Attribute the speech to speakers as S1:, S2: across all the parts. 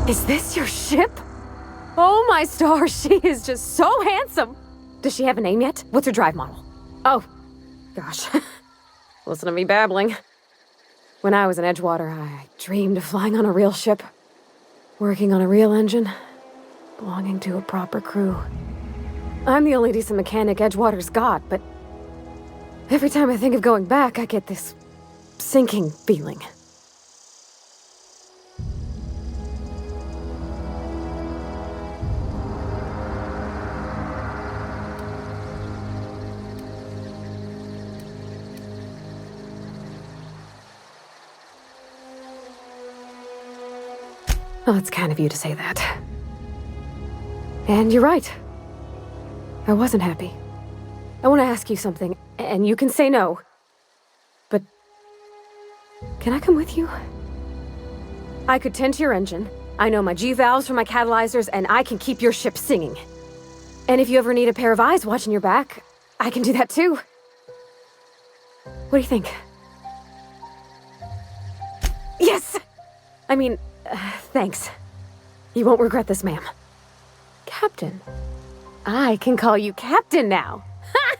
S1: Is this your ship? Oh my stars, she is just so handsome! Does she have a name yet? What's her drive model? Oh, gosh. Listen to me babbling. When I was in Edgewater, I dreamed of flying on a real ship, working on a real engine, belonging to a proper crew. I'm the only decent mechanic Edgewater's got, but every time I think of going back, I get this sinking feeling. Well, it's kind of you to say that. And you're right. I wasn't happy. I want to ask you something, and you can say no. But can I come with you? I could tend to your engine. I know my G-valves for my catalyzers, and I can keep your ship singing. And if you ever need a pair of eyes watching your back, I can do that too. What do you think? Yes! I mean, thanks. You won't regret this, ma'am. Captain. I can call you Captain now. Ha!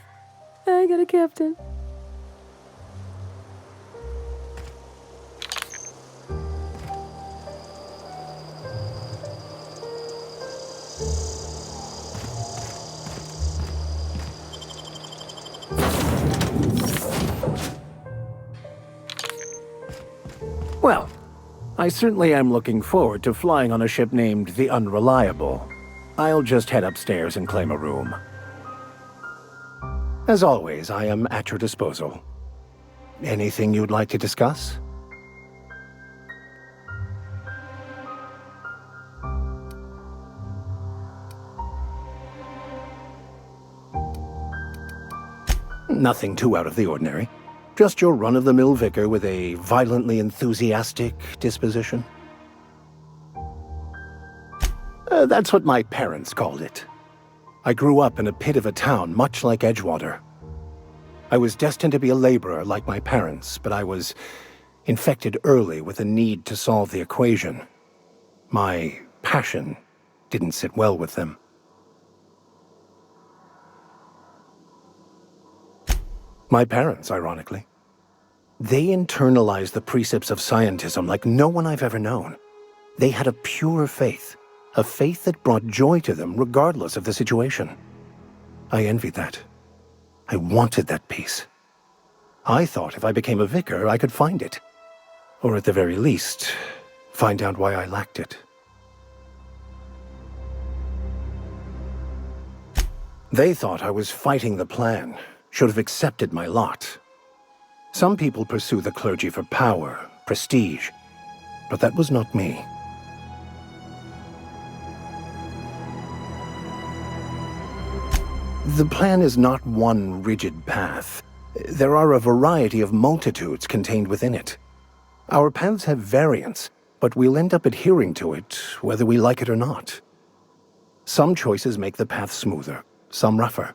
S1: I got a captain.
S2: Well, I certainly am looking forward to flying on a ship named the Unreliable. I'll just head upstairs and claim a room. As always, I am at your disposal. Anything you'd like to discuss? Nothing too out of the ordinary. Just your run-of-the-mill vicar with a violently enthusiastic disposition. That's what my parents called it. I grew up in a pit of a town much like Edgewater. I was destined to be a laborer like my parents, but I was infected early with a need to solve the equation. My passion didn't sit well with them. My parents, ironically. They internalized the precepts of scientism like no one I've ever known. They had a pure faith, a faith that brought joy to them regardless of the situation. I envied that. I wanted that peace. I thought if I became a vicar, I could find it. Or at the very least, find out why I lacked it. They thought I was fighting the plan, should have accepted my lot. Some people pursue the clergy for power, prestige, but that was not me. The plan is not one rigid path. There are a variety of multitudes contained within it. Our paths have variance, but we'll end up adhering to it, whether we like it or not. Some choices make the path smoother, some rougher.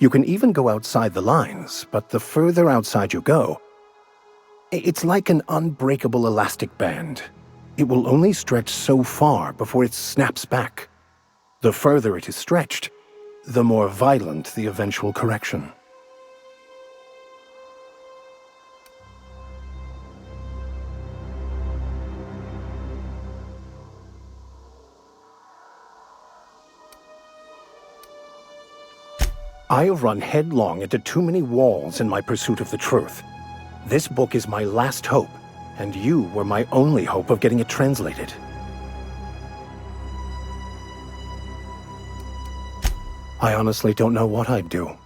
S2: You can even go outside the lines, but the further outside you go, it's like an unbreakable elastic band. It will only stretch so far before it snaps back. The further it is stretched, the more violent the eventual correction. I have run headlong into too many walls in my pursuit of the truth. This book is my last hope, and you were my only hope of getting it translated. I honestly don't know what I'd do.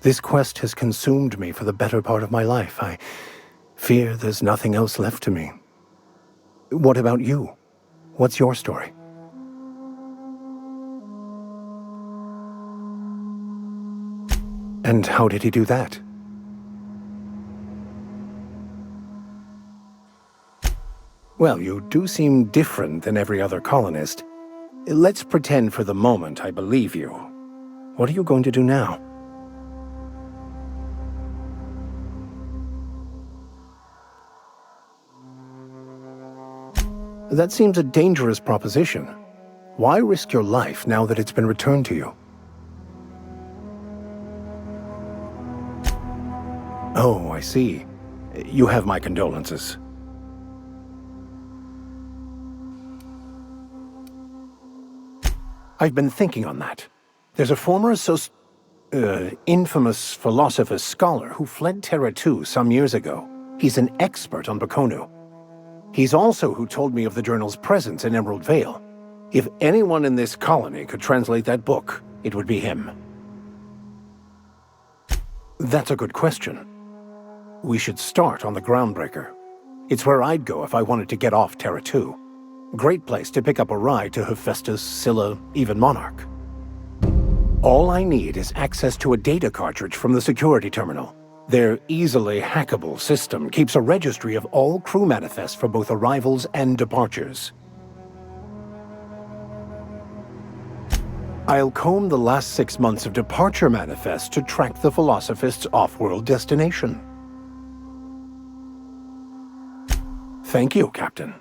S2: This quest has consumed me for the better part of my life. I fear there's nothing else left to me. What about you? What's your story? And how did he do that? Well, you do seem different than every other colonist. Let's pretend for the moment I believe you. What are you going to do now? That seems a dangerous proposition. Why risk your life now that it's been returned to you? Oh, I see. You have my condolences. I've been thinking on that. There's a former infamous philosopher scholar who fled Terra 2 some years ago. He's an expert on Bakonu. He's also who told me of the journal's presence in Emerald Vale. If anyone in this colony could translate that book, it would be him. That's a good question. We should start on the Groundbreaker. It's where I'd go if I wanted to get off Terra 2. Great place to pick up a ride to Hephaestus, Scylla, even Monarch. All I need is access to a data cartridge from the security terminal. Their easily hackable system keeps a registry of all crew manifests for both arrivals and departures. I'll comb the last 6 months of departure manifests to track the Philosophist's off-world destination. Thank you, Captain.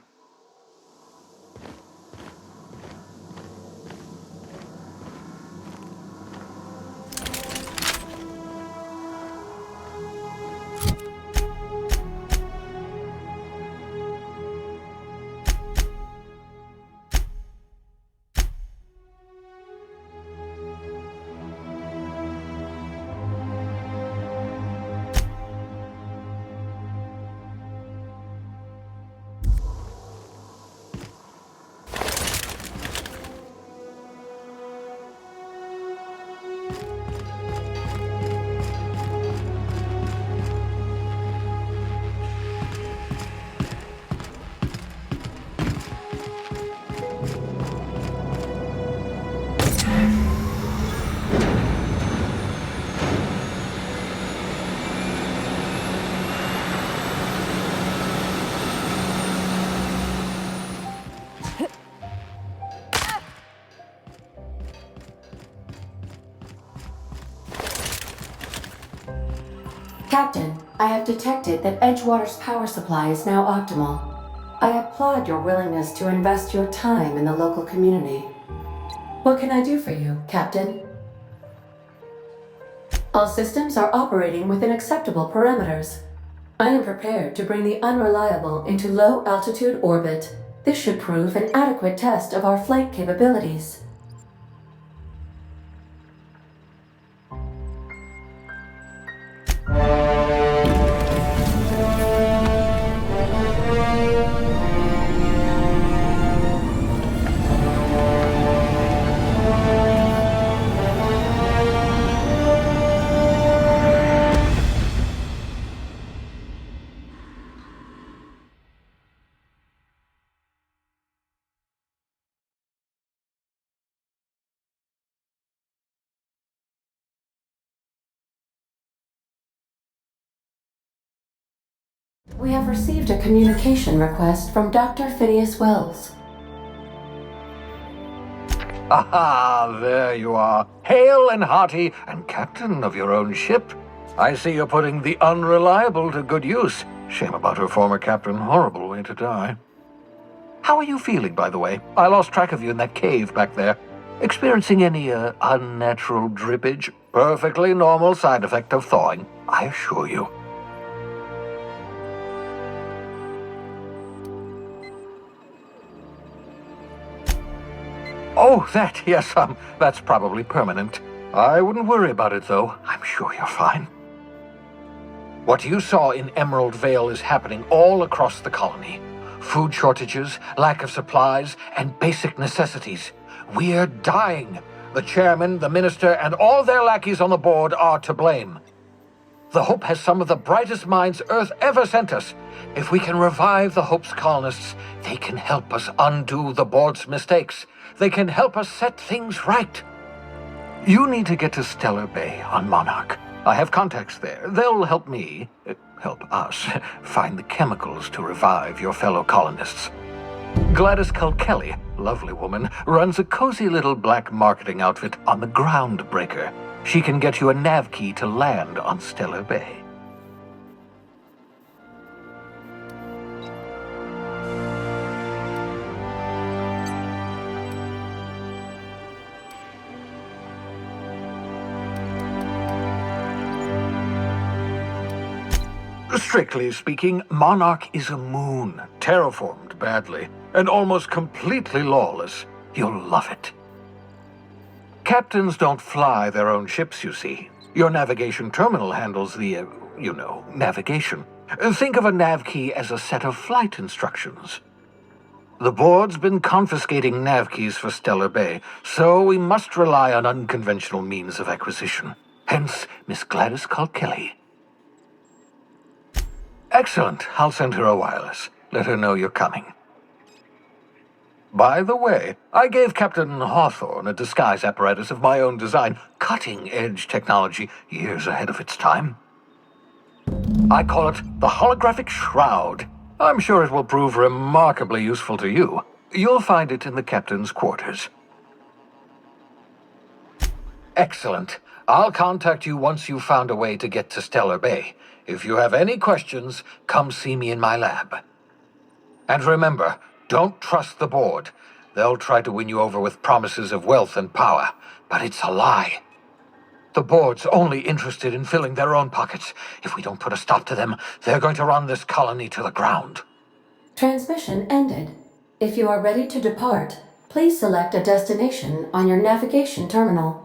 S3: Captain, I have detected that Edgewater's power supply is now optimal. I applaud your willingness to invest your time in the local community. What can I do for you, Captain? All systems are operating within acceptable parameters. I am prepared to bring the unreliable into low-altitude orbit. This should prove an adequate test of our flight capabilities. We have received a communication request from Dr. Phineas Wells.
S4: Aha, there you are, hale and hearty, and captain of your own ship. I see you're putting the unreliable to good use. Shame about her former captain, horrible way to die. How are you feeling, by the way? I lost track of you in that cave back there. Experiencing any, unnatural drippage? Perfectly normal side effect of thawing, I assure you. Oh, that, yes, that's probably permanent. I wouldn't worry about it, though. I'm sure you're fine. What you saw in Emerald Vale is happening all across the colony. Food shortages, lack of supplies, and basic necessities. We're dying. The chairman, the minister, and all their lackeys on the board are to blame. The Hope has some of the brightest minds Earth ever sent us. If we can revive the Hope's colonists, they can help us undo the board's mistakes. They can help us set things right. You need to get to Stellar Bay on Monarch. I have contacts there. They'll help help us, find the chemicals to revive your fellow colonists. Gladys Culkelly, lovely woman, runs a cozy little black marketing outfit on the Groundbreaker. She can get you a nav key to land on Stellar Bay. Strictly speaking, Monarch is a moon, terraformed badly, and almost completely lawless. You'll love it. Captains don't fly their own ships, you see. Your navigation terminal handles the, navigation. Think of a nav key as a set of flight instructions. The board's been confiscating nav keys for Stellar Bay, so we must rely on unconventional means of acquisition. Hence, Miss Gladys Kilkelly. Excellent. I'll send her a wireless. Let her know you're coming. By the way, I gave Captain Hawthorne a disguise apparatus of my own design, cutting-edge technology, years ahead of its time. I call it the Holographic Shroud. I'm sure it will prove remarkably useful to you. You'll find it in the captain's quarters. Excellent. I'll contact you once you've found a way to get to Stellar Bay. If you have any questions, come see me in my lab. And remember, don't trust the board. They'll try to win you over with promises of wealth and power, but it's a lie. The board's only interested in filling their own pockets. If we don't put a stop to them, they're going to run this colony to the ground.
S3: Transmission ended. If you are ready to depart, please select a destination on your navigation terminal.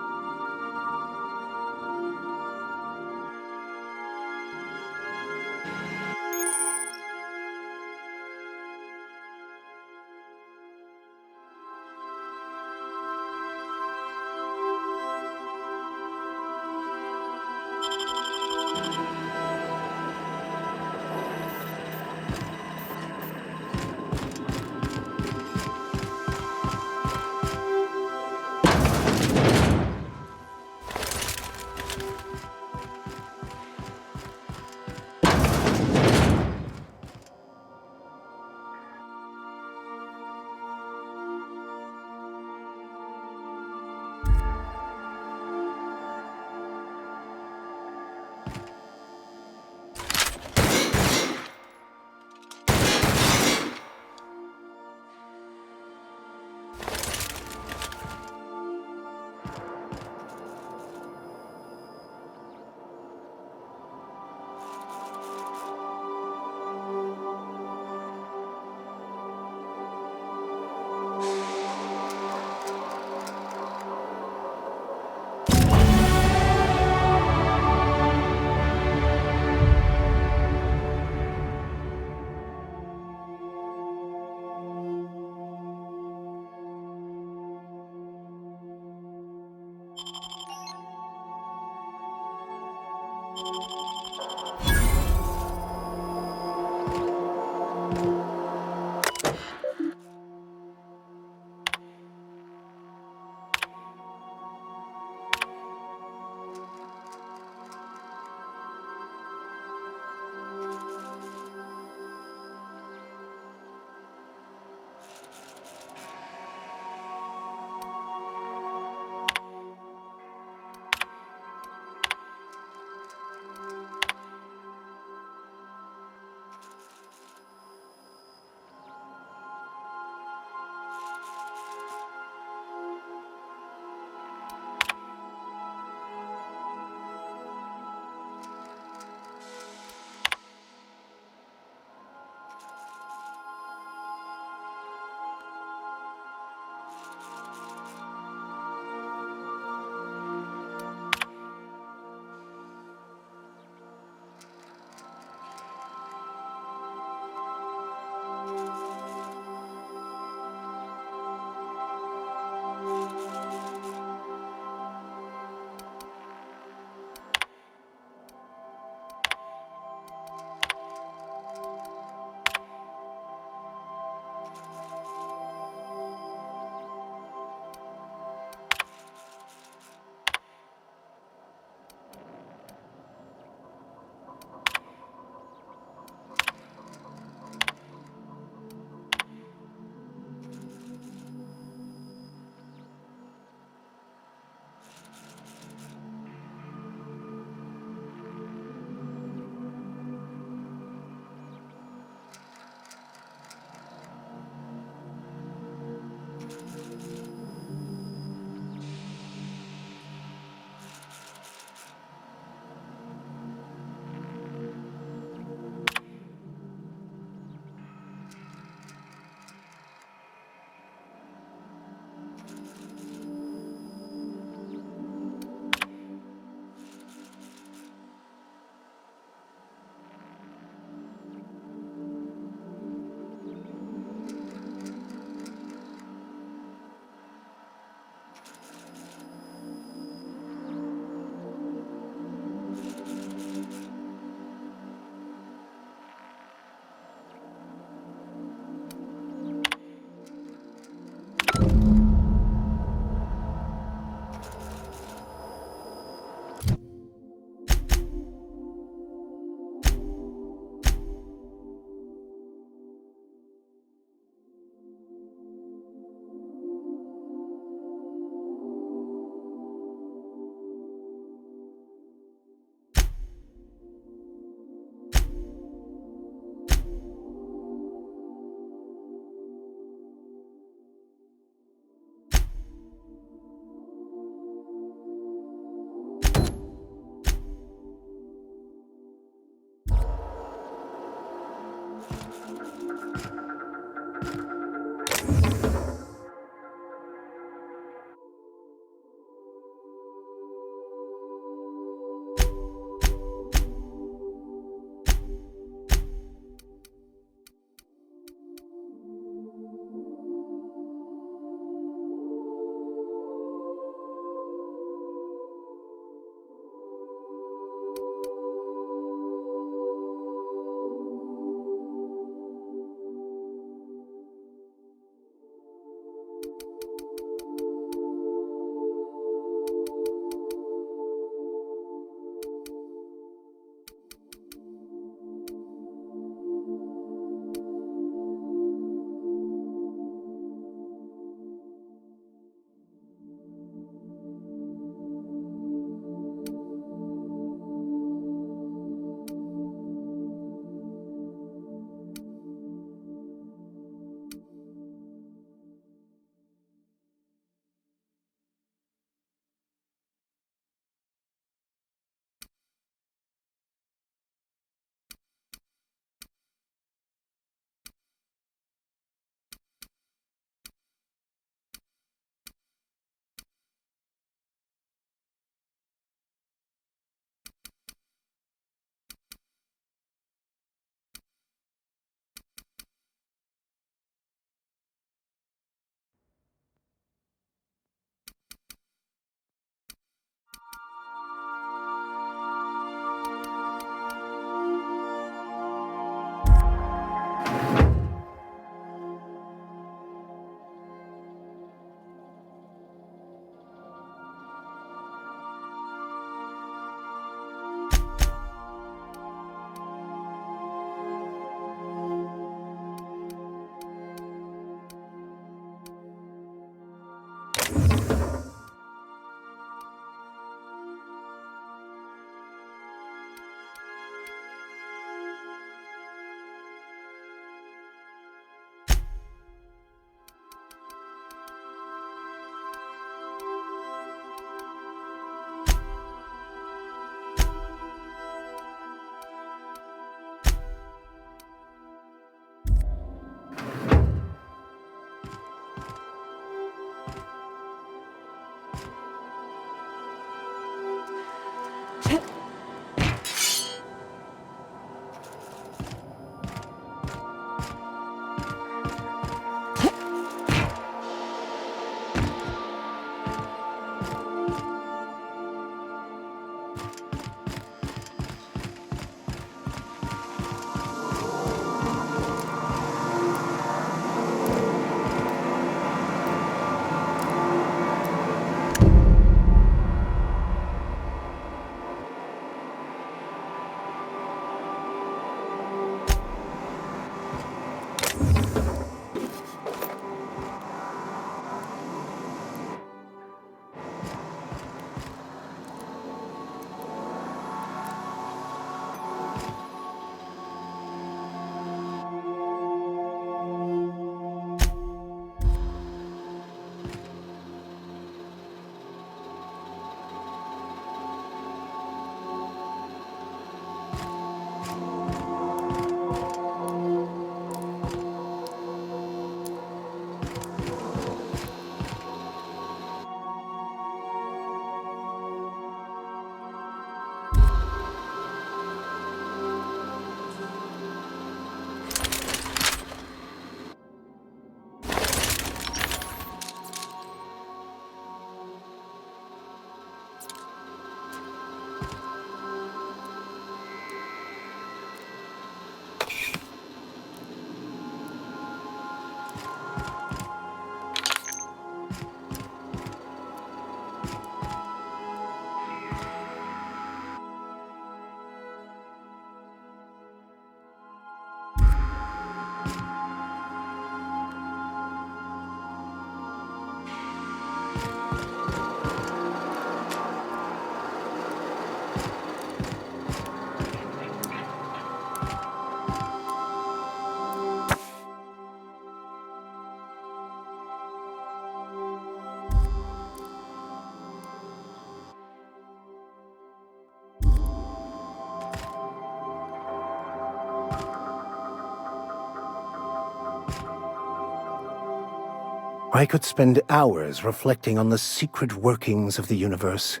S2: I could spend hours reflecting on the secret workings of the universe.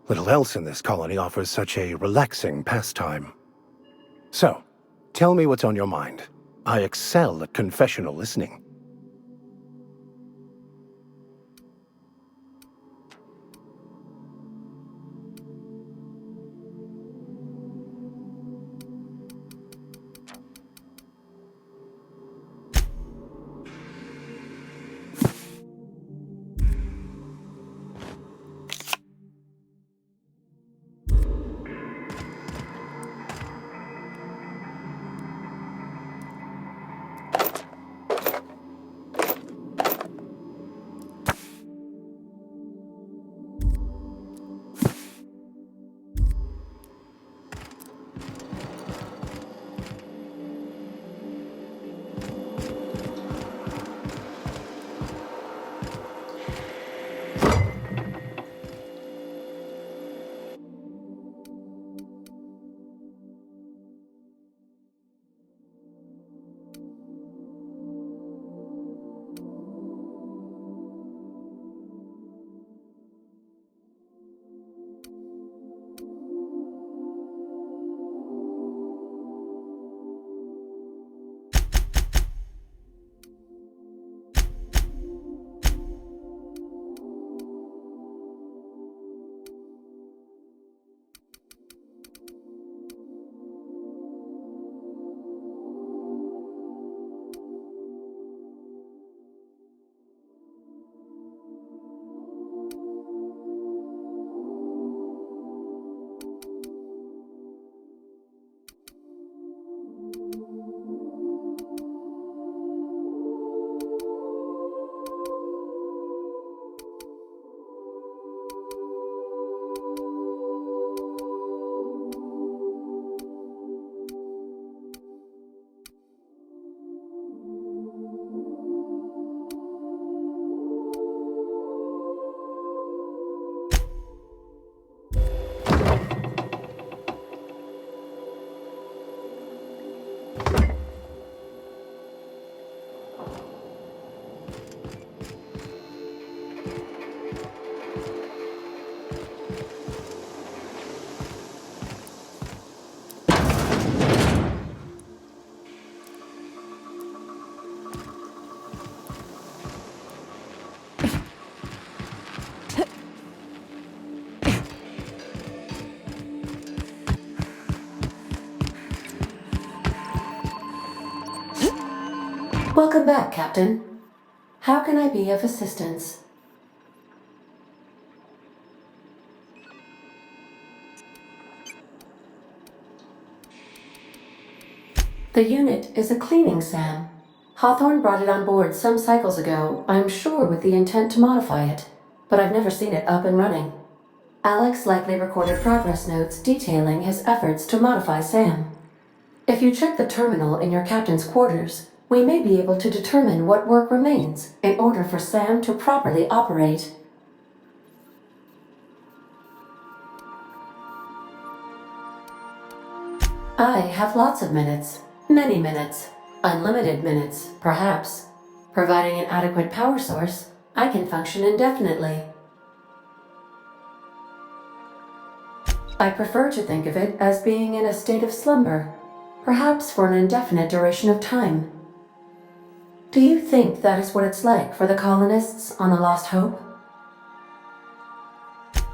S2: Little else in this colony offers such a relaxing pastime. So, tell me what's on your mind. I excel at confessional listening.
S3: Welcome back, Captain. How can I be of assistance? The unit is a cleaning SAM. Hawthorne brought it on board some cycles ago, I'm sure with the intent to modify it, but I've never seen it up and running. Alex likely recorded progress notes detailing his efforts to modify SAM. If you check the terminal in your captain's quarters, we may be able to determine what work remains in order for SAM to properly operate. I have lots of minutes. Many minutes. Unlimited minutes, perhaps. Providing an adequate power source, I can function indefinitely. I prefer to think of it as being in a state of slumber, perhaps for an indefinite duration of time. Do you think that is what it's like for the colonists on the Lost Hope?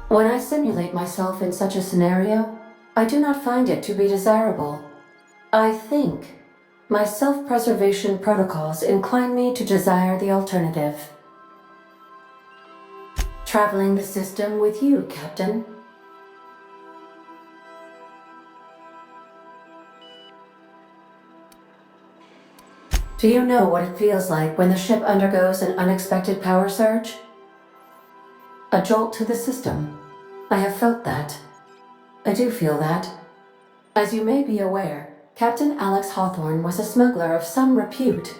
S3: When I simulate myself in such a scenario, I do not find it to be desirable. I think my self-preservation protocols incline me to desire the alternative. Traveling the system with you, Captain. Do you know what it feels like when the ship undergoes an unexpected power surge? A jolt to the system. I have felt that. I do feel that. As you may be aware, Captain Alex Hawthorne was a smuggler of some repute.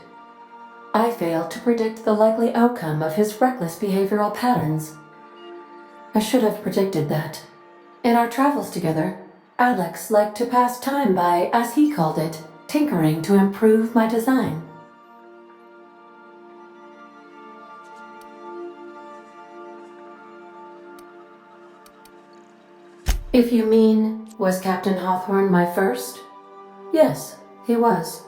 S3: I failed to predict the likely outcome of his reckless behavioral patterns. I should have predicted that. In our travels together, Alex liked to pass time by, as he called it, tinkering to improve my design. If you mean, was Captain Hawthorne my first? Yes, he was.